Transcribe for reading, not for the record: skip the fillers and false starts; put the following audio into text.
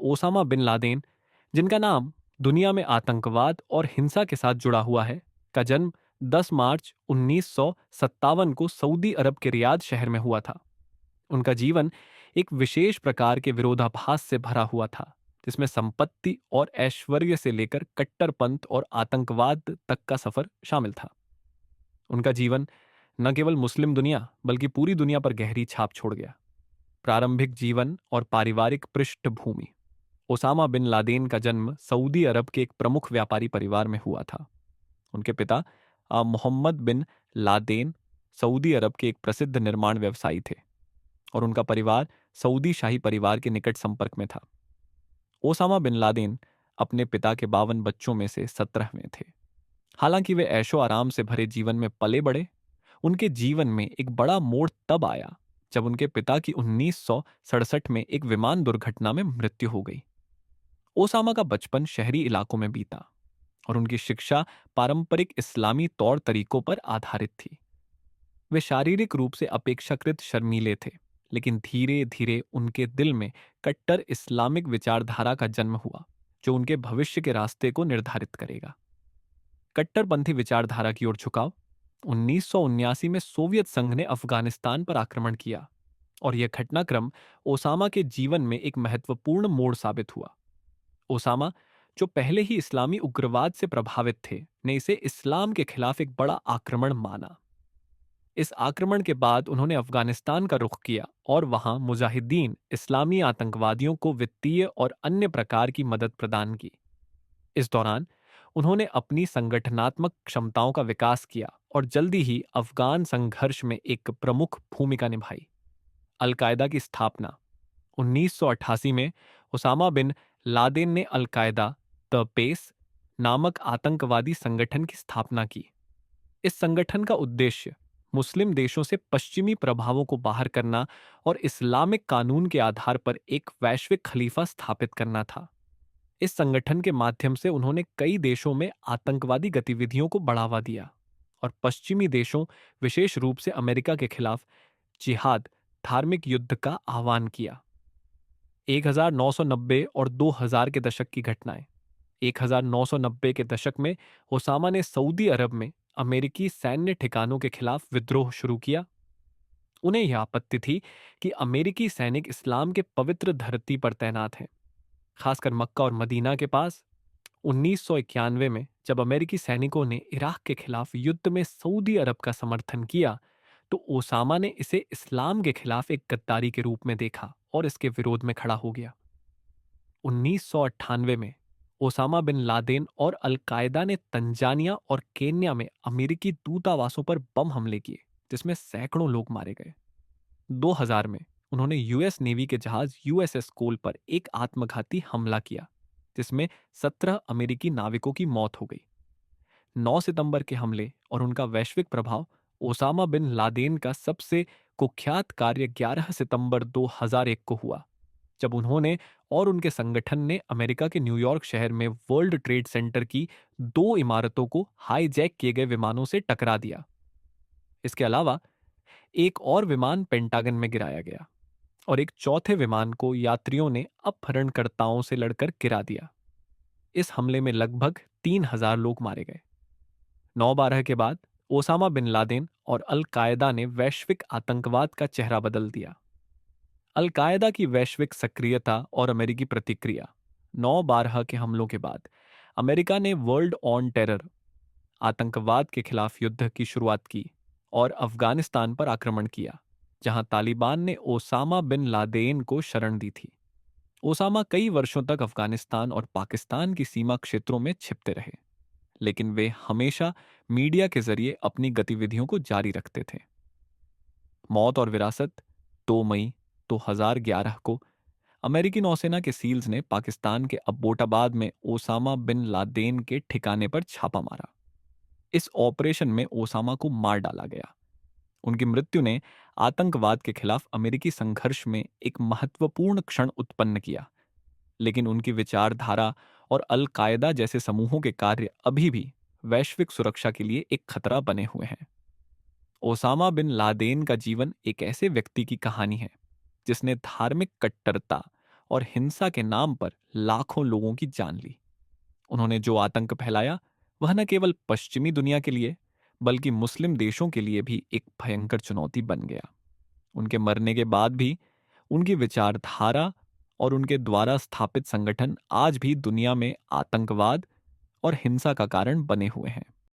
Osama bin Laden, जिनका नाम दुनिया में आतंकवाद और हिंसा के साथ जुड़ा हुआ है, का जन्म 10 मार्च 1957 को सऊदी अरब के रियाद शहर में हुआ था। उनका जीवन एक विशेष प्रकार के विरोधाभास से भरा हुआ था, जिसमें संपत्ति और ऐश्वर्य से लेकर कट्टरपंथ और आतंकवाद तक का सफर शामिल था। उनका जीवन न केवल मुस्लिम दुनिया बल्कि पूरी दुनिया पर गहरी छाप छोड़ गया। प्रारंभिक जीवन और पारिवारिक पृष्ठभूमि। ओसामा बिन लादेन का जन्म सऊदी अरब के एक प्रमुख व्यापारी परिवार में हुआ था। उनके पिता मोहम्मद बिन लादेन सऊदी अरब के एक प्रसिद्ध निर्माण व्यवसायी थे और उनका परिवार सऊदी शाही परिवार के निकट संपर्क में था। ओसामा बिन लादेन अपने पिता के 52 बच्चों में से 17वें थे। हालांकि वे ऐशो आराम से भरे जीवन में पले बड़े, उनके जीवन में एक बड़ा मोड़ तब आया जब उनके पिता की 1967 में एक विमान दुर्घटना में मृत्यु हो गई। ओसामा का बचपन शहरी इलाकों में बीता और उनकी शिक्षा पारंपरिक इस्लामी तौर तरीकों पर आधारित थी। वे शारीरिक रूप से अपेक्षाकृत शर्मीले थे, लेकिन धीरे धीरे उनके दिल में कट्टर इस्लामिक विचारधारा का जन्म हुआ, जो उनके भविष्य के रास्ते को निर्धारित करेगा। कट्टरपंथी विचारधारा की ओर झुकाव। 1979 में सोवियत संघ ने अफगानिस्तान पर आक्रमण किया और यह घटनाक्रम ओसामा के जीवन में एक महत्वपूर्ण मोड़ साबित हुआ। ओसामा, जो पहले ही इस्लामी उग्रवाद से प्रभावित थे, ने इसे इस्लाम के खिलाफ एक बड़ा आक्रमण माना। इस आक्रमण के बाद उन्होंने अफगानिस्तान का रुख किया और वहां मुजाहिदीन इस्लामी आतंकवादियों को वित्तीय और अन्य प्रकार की मदद प्रदान की। इस दौरान उन्होंने अपनी संगठनात्मक क्षमताओं का विकास किया और जल्दी ही अफगान संघर्ष में एक प्रमुख भूमिका निभाई। अल-कायदा की स्थापना। 1988 में ओसामा बिन लादेन ने अल-कायदा द पेस नामक आतंकवादी संगठन की स्थापना की। इस संगठन का उद्देश्य मुस्लिम देशों से पश्चिमी प्रभावों को बाहर करना और इस्लामिक कानून के आधार पर एक वैश्विक खलीफा स्थापित करना था। इस संगठन के माध्यम से उन्होंने कई देशों में आतंकवादी गतिविधियों को बढ़ावा दिया और पश्चिमी देशों, विशेष रूप से अमेरिका के खिलाफ जिहाद, धार्मिक युद्ध का आह्वान किया। 1990 और 2000 के दशक की घटनाएं। 1990 के दशक में ओसामा ने सऊदी अरब में अमेरिकी सैन्य ठिकानों के खिलाफ विद्रोह शुरू किया। उन्हें यह आपत्ति थी कि अमेरिकी सैनिक इस्लाम के पवित्र धरती पर तैनात हैं, खासकर मक्का और मदीना के पास। 1991 में जब अमेरिकी सैनिकों ने इराक के खिलाफ युद्ध में सऊदी अरब का समर्थन किया, तो ओसामा ने इसे इस्लाम के खिलाफ एक गद्दारी के रूप में देखा और इसके विरोध में खड़ा हो गया। 1998 में ओसामा बिन लादेन और अल-कायदा ने तंजानिया और केन्या में अमेरिकी दूतावासों पर बम हमले किए, जिसमें सैकड़ों लोग मारे गए। 2000 में उन्होंने यूएस नेवी के जहाज यूएसएस कोल पर एक आत्मघाती हमला किया, जिसमें 17 अमेरिकी नाविकों की मौत हो गई। 9 सितंबर के हमले और उनका वैश्विक प्रभाव। ओसामा बिन लादेन का सबसे कुख्यात कार्य 11 सितंबर 2001 को हुआ, जब उन्होंने और उनके संगठन ने अमेरिका के न्यूयॉर्क शहर में वर्ल्ड ट्रेड सेंटर की 2 इमारतों को हाईजैक किए गए विमानों से टकरा दिया। इसके अलावा एक और विमान पेंटागन में गिराया गया और एक चौथे विमान को यात्रियों ने अपहरणकर्ताओं से लड़कर गिरा दिया। इस हमले में लगभग 3000 लोग मारे गए। 9/12 के बाद ओसामा बिन लादेन और अल-कायदा ने वैश्विक आतंकवाद का चेहरा बदल दिया। अल-कायदा की वैश्विक सक्रियता और अमेरिकी प्रतिक्रिया। 9/12 के हमलों के बाद अमेरिका ने वर्ल्ड ऑन टेरर, आतंकवाद के खिलाफ युद्ध की शुरुआत की और अफगानिस्तान पर आक्रमण किया, जहां तालिबान ने ओसामा बिन लादेन को शरण दी थी। ओसामा कई वर्षों तक अफगानिस्तान और पाकिस्तान की सीमा क्षेत्रों में छिपते रहे, लेकिन वे हमेशा मीडिया के जरिए अपनी गतिविधियों को जारी रखते थे। मौत और विरासत। 2 मई 2011 को अमेरिकी नौसेना के सील्स ने पाकिस्तान के अब्बोटाबाद में ओसामा बिन लादेन के ठिकाने पर छापा मारा। इस ऑपरेशन में ओसामा को मार डाला गया। उनकी मृत्यु ने आतंकवाद के खिलाफ अमेरिकी संघर्ष में एक महत्वपूर्ण क्षण उत्पन्न किया, लेकिन उनकी विचारधारा और अल-कायदा जैसे समूहों के कार्य अभी भी वैश्विक सुरक्षा के लिए एक खतरा बने हुए हैं। ओसामा बिन लादेन का जीवन एक ऐसे व्यक्ति की कहानी है जिसने धार्मिक कट्टरता और हिंसा के नाम पर लाखों लोगों की जान ली। उन्होंने जो आतंक फैलाया वह न केवल पश्चिमी दुनिया के लिए बल्कि मुस्लिम देशों के लिए भी एक भयंकर चुनौती बन गया। उनके मरने के बाद भी उनकी विचारधारा और उनके द्वारा स्थापित संगठन आज भी दुनिया में आतंकवाद और हिंसा का कारण बने हुए हैं।